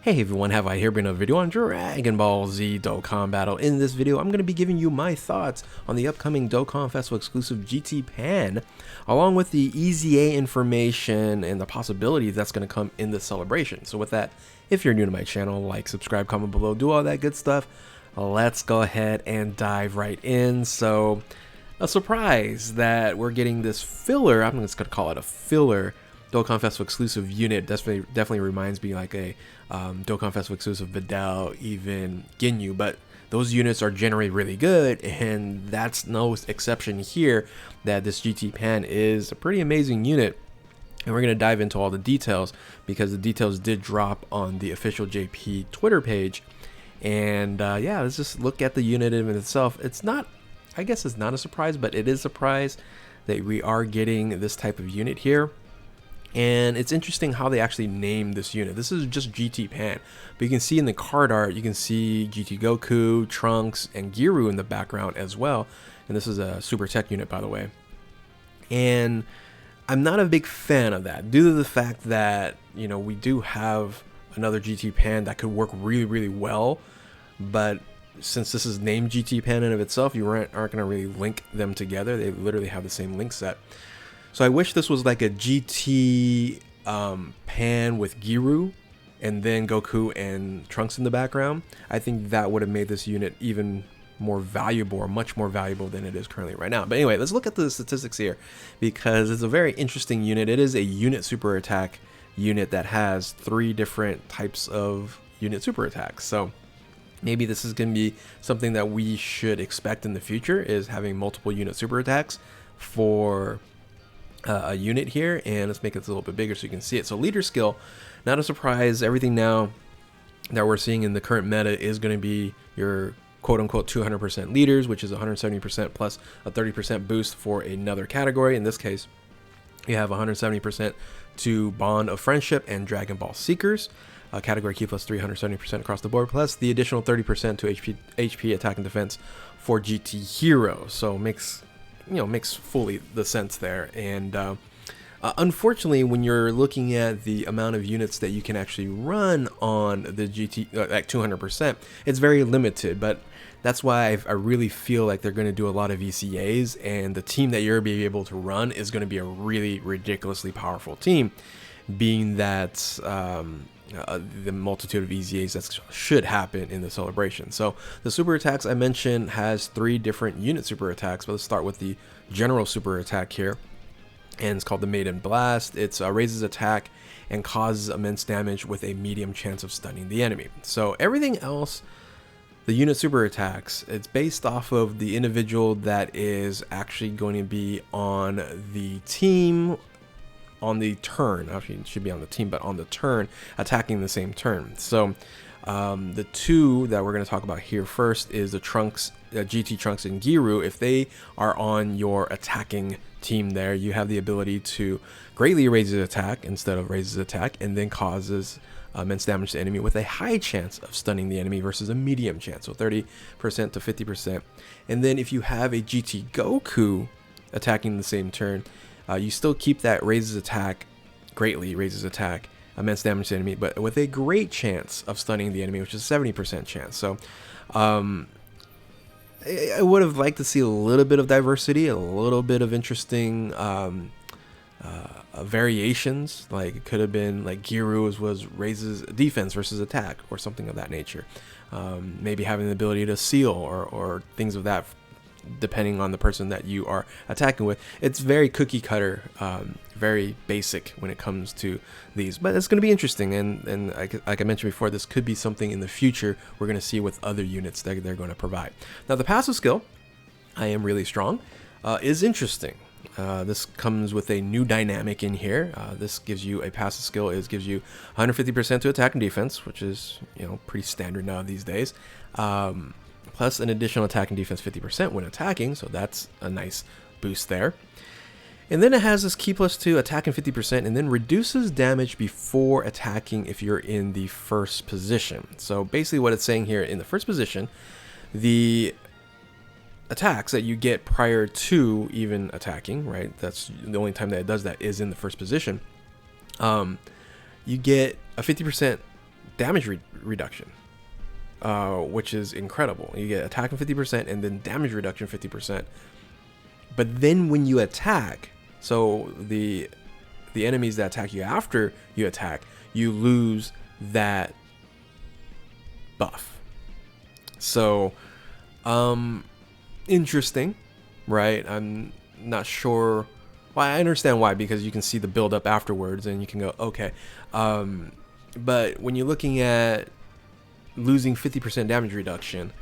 Hey everyone, have I here been a video on Dragon Ball Z Dokkan Battle. In this video, I'm going to be giving you my thoughts on the upcoming Dokkan Festival exclusive GT Pan, along with the EZA information and the possibility that's going to come in the celebration. So with that, if you're new to my channel, like, subscribe, comment below, do all that good stuff. Let's go ahead and dive right in. So, a surprise that we're getting this filler, I'm just going to call it a filler, Dokkan Festival exclusive unit. Definitely reminds me like a Dokkan Festival exclusive Videl, even Ginyu, but those units are generally really good, and that's no exception here. That this GT Pan is a pretty amazing unit, and we're going to dive into all the details because the details did drop on the official JP Twitter page. And yeah, let's just look at the unit in itself. It's not, I guess it's not a surprise, but it is a surprise that we are getting this type of unit here. And it's interesting how they actually named this unit. This is just GT Pan, but you can see in the card art, you can see GT Goku, Trunks, and Giru in the background as well. And this is a Super Tech unit, by the way. And I'm not a big fan of that due to the fact that, you know, we do have another GT Pan that could work really, really well. But since this is named GT Pan in of itself, you aren't going to really link them together. They literally have the same link set. So I wish this was like a GT Pan with Giru and then Goku and Trunks in the background. I think that would have made this unit even more valuable, or much more valuable than it is currently right now. But anyway, let's look at the statistics here because it's a very interesting unit. It is a unit super attack unit that has 3 different types of unit super attacks. So maybe this is going to be something that we should expect in the future, is having multiple unit super attacks for a unit here. And let's make it a little bit bigger so you can see it. So leader skill, not a surprise. Everything now that we're seeing in the current meta is going to be your quote-unquote 200% leaders, which is 170% plus a 30% boost for another category. In this case, you have 170% to Bond of Friendship and Dragon Ball Seekers, category key plus 370% across the board, plus the additional 30% to HP attack and defense for GT Hero. So makes fully the sense there. And unfortunately, when you're looking at the amount of units that you can actually run on the GT at 200%, it's very limited. But that's why I really feel like they're going to do a lot of ECAs, and the team that you're going to be able to run is going to be a really ridiculously powerful team, being that the multitude of EZAs that should happen in the celebration. So the super attacks I mentioned has 3 different unit super attacks, but let's start with the general super attack here, and it's called the Maiden Blast. It raises attack and causes immense damage with a medium chance of stunning the enemy. So everything else, the unit super attacks, it's based off of the individual that is actually going to be on the team on the turn. Actually, it should be on the team, but on the turn, attacking the same turn. So the 2 that we're going to talk about here first is the Trunks, GT Trunks and Giru. If they are on your attacking team there, you have the ability to greatly raise his attack instead of raise his attack, and then causes immense damage to the enemy with a high chance of stunning the enemy versus a medium chance, so 30% to 50%. And then if you have a GT Goku attacking the same turn, you still keep that raises attack, greatly raises attack, immense damage to the enemy, but with a great chance of stunning the enemy, which is 70% chance. So I would have liked to see a little bit of diversity, a little bit of interesting variations. Like it could have been like Giru was raises defense versus attack or something of that nature. Maybe having the ability to seal or things of that, depending on the person that you are attacking with. It's very cookie cutter, very basic when it comes to these, but it's going to be interesting. And like I mentioned before, this could be something in the future we're going to see with other units that they're going to provide. Now the passive skill, I am really strong, is interesting. This comes with a new dynamic in here. This gives you a passive skill. It gives you 150% to attack and defense, which is, you know, pretty standard now these days. Plus an additional attack and defense 50% when attacking, so that's a nice boost there. And then it has this key plus 2 attack and 50%, and then reduces damage before attacking if you're in the first position. So basically what it's saying here, in the first position, the attacks that you get prior to even attacking, right? That's the only time that it does that is in the first position. You get a 50% damage reduction, which is incredible. You get attacking 50% and then damage reduction 50%. But then when you attack, so the enemies that attack you after you attack, you lose that buff. So interesting, right? I'm not sure. Well, I understand why, because you can see the build up afterwards and you can go, okay. But when you're looking at losing 50% damage reduction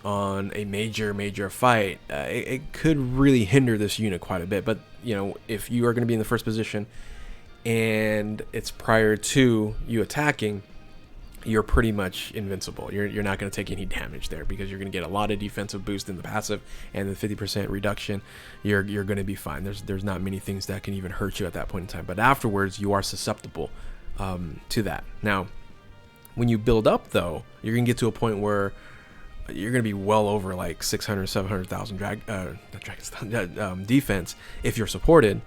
on a major fight, it could really hinder this unit quite a bit. But you know, if you are going to be in the first position and it's prior to you attacking, you're pretty much invincible. You're not going to take any damage there, because you're going to get a lot of defensive boost in the passive, and the 50% reduction, you're going to be fine. There's not many things that can even hurt you at that point in time. But afterwards, you are susceptible to that. Now, when you build up, though, you're going to get to a point where you're going to be well over like 600, 700,000 defense if you're supported.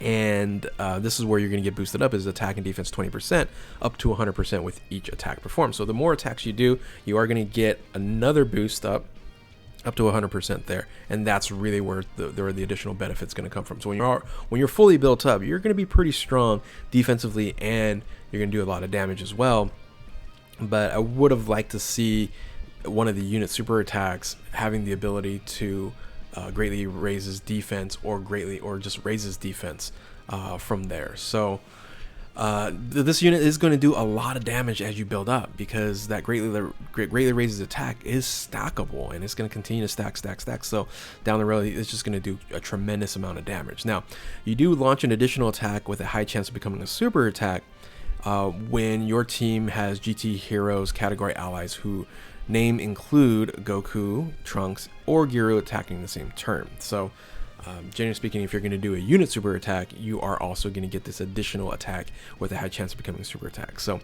And this is where you're going to get boosted up, is attack and defense 20% up to 100% with each attack performed. So the more attacks you do, you are going to get another boost up to 100% there, and that's really where the additional benefits going to come from. So when you're fully built up, you're going to be pretty strong defensively, and you're going to do a lot of damage as well. But I would have liked to see one of the unit super attacks having the ability to greatly raises defense, or just raises defense from there. So this unit is going to do a lot of damage as you build up, because that greatly raises attack is stackable, and it's going to continue to stack. So down the road, it's just going to do a tremendous amount of damage. Now, you do launch an additional attack with a high chance of becoming a super attack when your team has GT Heroes category allies who name include Goku, Trunks, or Giru attacking the same turn. So generally speaking, if you're going to do a unit super attack, you are also going to get this additional attack with a high chance of becoming a super attack. So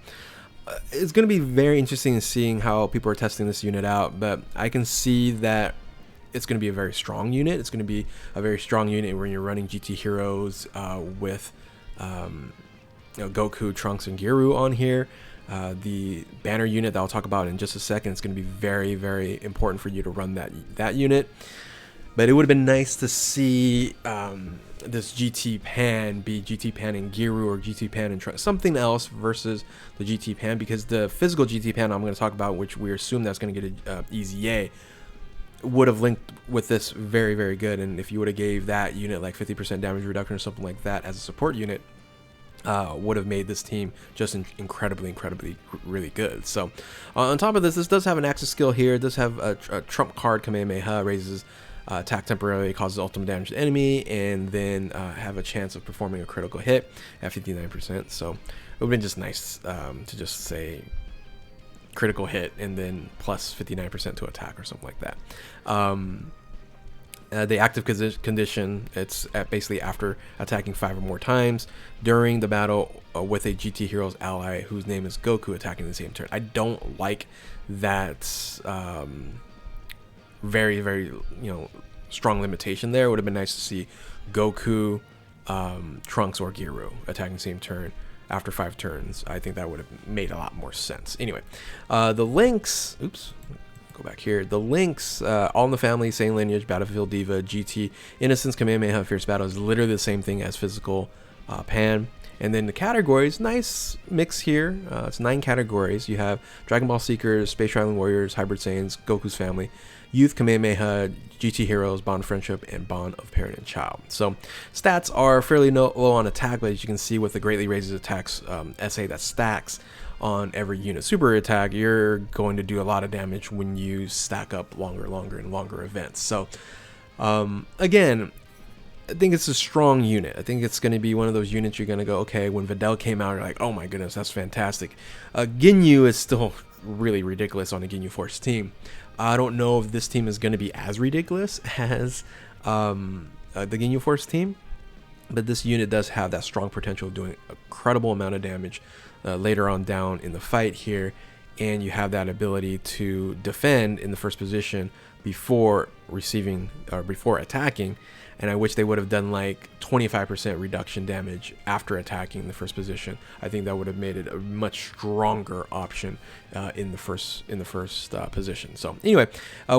it's going to be very interesting in seeing how people are testing this unit out, but I can see that it's going to be a very strong unit. It's going to be a very strong unit when you're running GT Heroes with Goku, Trunks, and Giru on here. The banner unit that I'll talk about in just a second, it's going to be very, very important for you to run that unit. But it would have been nice to see this GT Pan be GT Pan and Giru, or GT Pan and Trunks, something else versus the GT Pan, because the physical GT Pan I'm going to talk about, which we assume that's going to get an easy A, would have linked with this very, very good. And if you would have gave that unit like 50% damage reduction or something like that as a support unit, would have made this team just incredibly really good. So on top of this does have an access skill here. It does have a trump card, Kamehameha, raises attack temporarily, causes ultimate damage to the enemy, and then have a chance of performing a critical hit at 59%. So it would have been just nice to just say critical hit and then plus 59% to attack or something like that. The active condition, it's basically after attacking 5 or more times during the battle with a GT Heroes ally whose name is Goku attacking the same turn. I don't like that very, very strong limitation there. It would have been nice to see Goku, Trunks, or Giru attacking the same turn after 5 turns. I think that would have made a lot more sense. Anyway, the links, go back here. The links, All in the Family, Same Lineage, Battlefield Diva, GT, Innocence, Kamehameha, Fierce Battle is literally the same thing as physical Pan. And then the categories, nice mix here. It's 9 categories. You have Dragon Ball Seekers, Space Traveling Warriors, Hybrid Saiyans, Goku's Family, Youth, Kamehameha, GT Heroes, Bond of Friendship, and Bond of Parent and Child. So stats are fairly low on attack, but as you can see with the greatly raises attacks SA that stacks on every unit super attack, you're going to do a lot of damage when you stack up longer and longer events. So again, I think it's a strong unit. I think it's going to be one of those units you're going to go, okay, when Videl came out, you're like, oh my goodness, that's fantastic. Ginyu is still really ridiculous on a Ginyu Force team. I don't know if this team is going to be as ridiculous as the Ginyu Force team, but this unit does have that strong potential of doing a credible amount of damage later on down in the fight here, and you have that ability to defend in the first position before receiving or before attacking, and I wish they would have done like 25% reduction damage after attacking the first position. I think that would have made it a much stronger option in the first position. So anyway,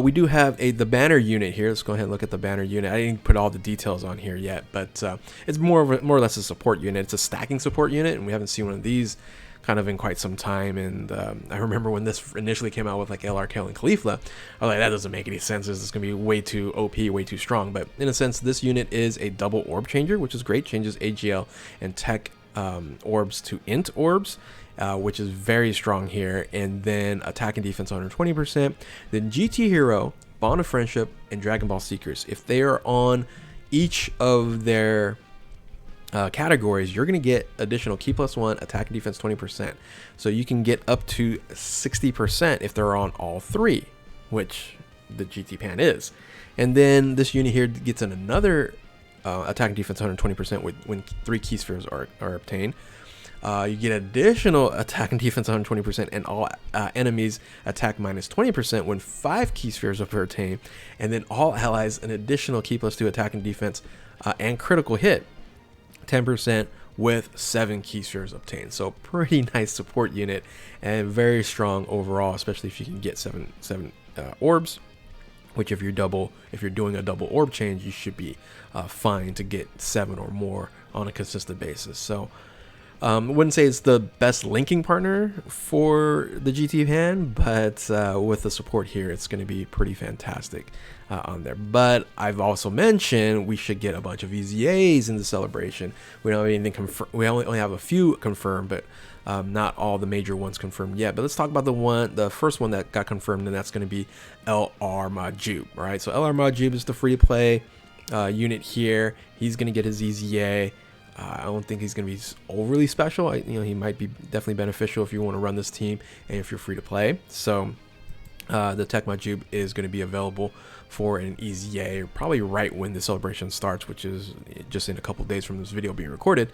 we do have the banner unit here. Let's go ahead and look at the banner unit. I didn't put all the details on here yet, but it's more or less a support unit. It's a stacking support unit, and we haven't seen one of these kind of in quite some time. And I remember when this initially came out with like LR, Kale, and Khalifa, I was like, that doesn't make any sense. This is going to be way too OP, way too strong. But in a sense, this unit is a double orb changer, which is great. Changes AGL and tech orbs to int orbs, which is very strong here. And then attack and defense 120%. Then GT Hero, Bond of Friendship, and Dragon Ball Seekers, if they are on each of their categories, you're going to get additional key +1, attack and defense 20%. So you can get up to 60% if they're on all three, which the GT Pan is. And then this unit here gets in another attack and defense 120% when 3 key spheres are obtained. You get additional attack and defense 120% and all enemies attack -20% when 5 key spheres are obtained. And then all allies an additional key +2 attack and defense and critical hit 10% with 7 key spheres obtained. So pretty nice support unit and very strong overall, especially if you can get seven orbs, which if you're doing a double orb change, you should be fine to get 7 or more on a consistent basis. So I wouldn't say it's the best linking partner for the GT Pan, but with the support here, it's going to be pretty fantastic on there. But I've also mentioned we should get a bunch of EZAs in the celebration. We don't have anything we only have a few confirmed, but not all the major ones confirmed yet. But let's talk about the first one that got confirmed, and that's going to be LR Majub. All right, so LR Majub is the free-to-play unit here. He's going to get his EZA. I don't think he's going to be overly special. He might be definitely beneficial if you want to run this team and if you're free to play. So the Tech Majub is going to be available for an EZA probably right when the celebration starts, which is just in a couple days from this video being recorded.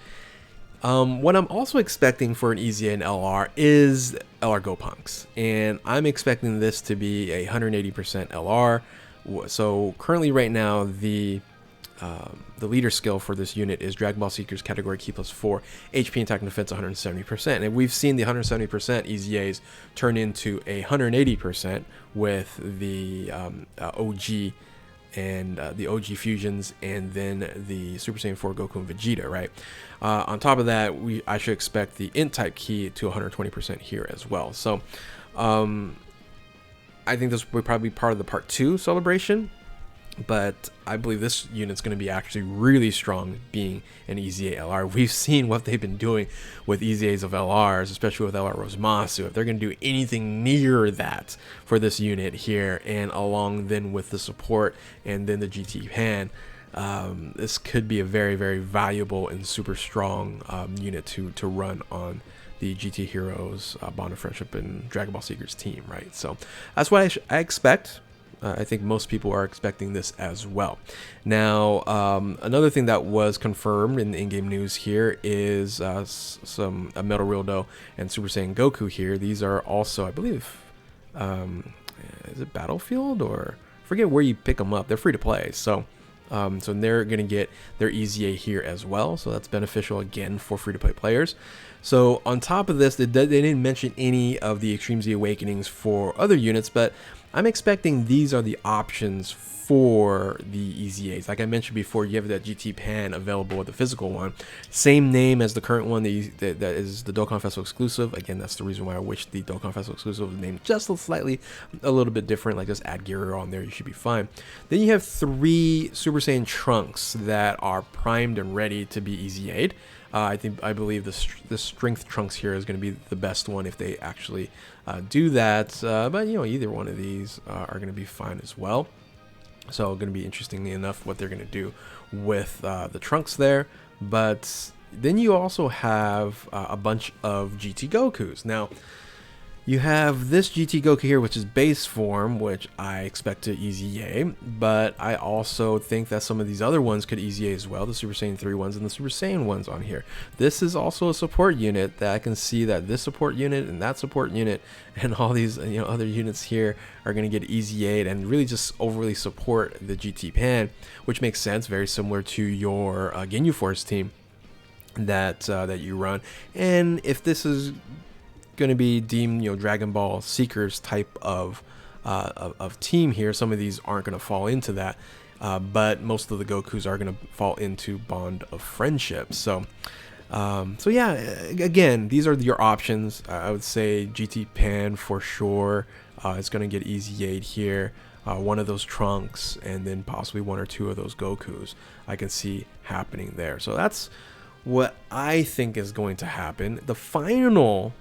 What I'm also expecting for an EZA and LR is LR Gopunks, and I'm expecting this to be a 180% LR. So currently right now the leader skill for this unit is Dragon Ball Seekers category key +4, HP and attack and defense 170%. And we've seen the 170% EZAs turn into a 180% with the OG and the OG fusions, and then the Super Saiyan 4 Goku and Vegeta, right? On top of that, I should expect the int type key to 120% here as well. So I think this will probably be part of the part 2 celebration. But I believe this unit's going to be actually really strong being an EZA LR. We've seen what they've been doing with EZAs of LRs, especially with LR Rosemasu. If they're going to do anything near that for this unit here, and along then with the support and then the GT Pan, this could be a very, very valuable and super strong unit to run on the GT Heroes, Bond of Friendship, and Dragon Ball Seekers team, right? So that's what I expect. I think most people are expecting this as well. Now, another thing that was confirmed in the in-game news here is some Metal Rildo and Super Saiyan Goku here. These are also, I believe, is it Battlefield, or I forget where you pick them up. They're free to play, so they're going to get their EZA here as well. So that's beneficial again for free to play players. So on top of this, they didn't mention any of the Extreme Z Awakenings for other units, but I'm expecting these are the options for the EZAs. Like I mentioned before, you have that GT Pan available with the physical one. Same name as the current one that is the Dokkan Festival exclusive. Again, that's the reason why I wish the Dokkan Festival exclusive was named just a little bit different. Like just add gear on there, you should be fine. Then you have 3 Super Saiyan Trunks that are primed and ready to be EZA'd. I believe the strength trunks here is going to be the best one if they actually do that. But either one of these are going to be fine as well. So going to be interestingly enough what they're going to do with the trunks there. But then you also have a bunch of GT Gokus. Now You have this GT Goku here, which is base form, which I expect to easy A, but I also think that some of these other ones could easy A as well, the Super Saiyan 3 ones and the Super Saiyan ones on here. This is also a support unit that I can see that this support unit and that support unit and all these other units here are going to get easy A'd and really just overly support the GT Pan, which makes sense, very similar to your Ginyu Force team that you run. And if this is going to be deemed Dragon Ball Seekers type of team here, some of these aren't going to fall into that, but most of the Gokus are going to fall into Bond of Friendship. So yeah, again, these are your options. I would say GT Pan for sure. It's going to get easy Aid here, one of those Trunks, and then possibly one or two of those Gokus I can see happening there. So that's what I think is going to happen. The final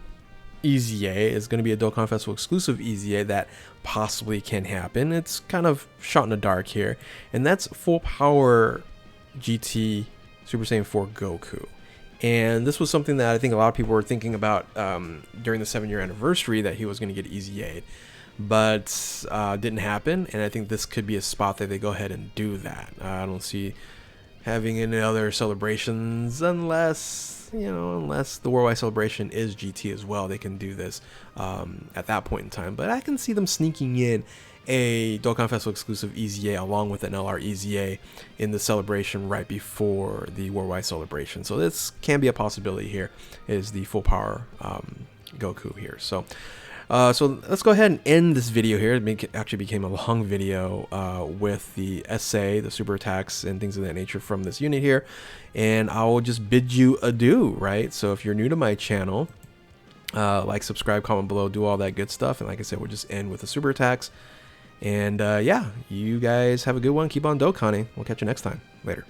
EZA is going to be a Dokkan Festival exclusive EZA that possibly can happen. It's kind of shot in the dark here, and that's full power GT Super Saiyan 4 Goku. And this was something that I think a lot of people were thinking about during the 7-year anniversary, that he was going to get EZA, but didn't happen. And I think this could be a spot that they go ahead and do that. I don't see having any other celebrations unless the worldwide celebration is GT as well. They can do this at that point in time, but I can see them sneaking in a Dokkan Festival exclusive EZA along with an LR EZA in the celebration right before the worldwide celebration. So this can be a possibility here, is the full power Goku here. So let's go ahead and end this video here. It actually became a long video with the essay, the super attacks, and things of that nature from this unit here. And I will just bid you adieu, right? So if you're new to my channel, like, subscribe, comment below, do all that good stuff. And like I said, we'll just end with the super attacks. And yeah, you guys have a good one. Keep on Dokkaning. We'll catch you next time. Later.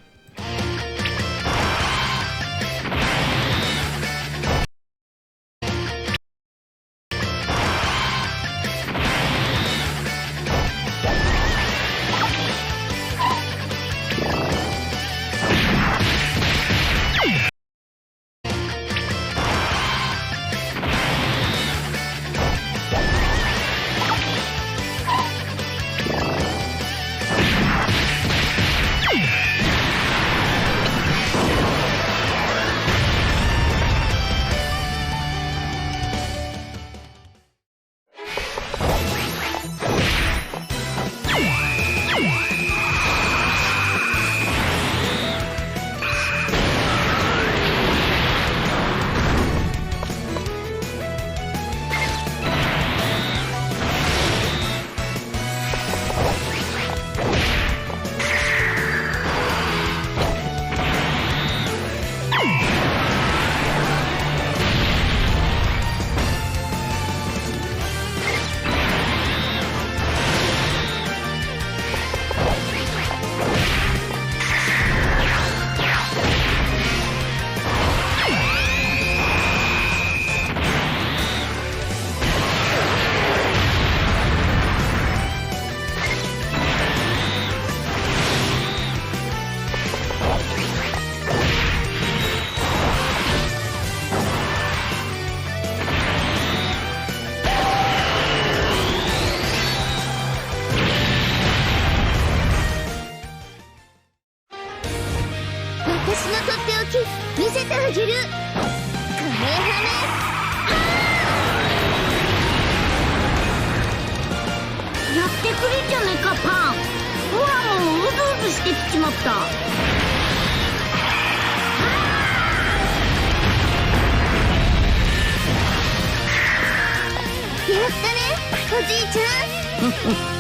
やったね、おじいちゃん。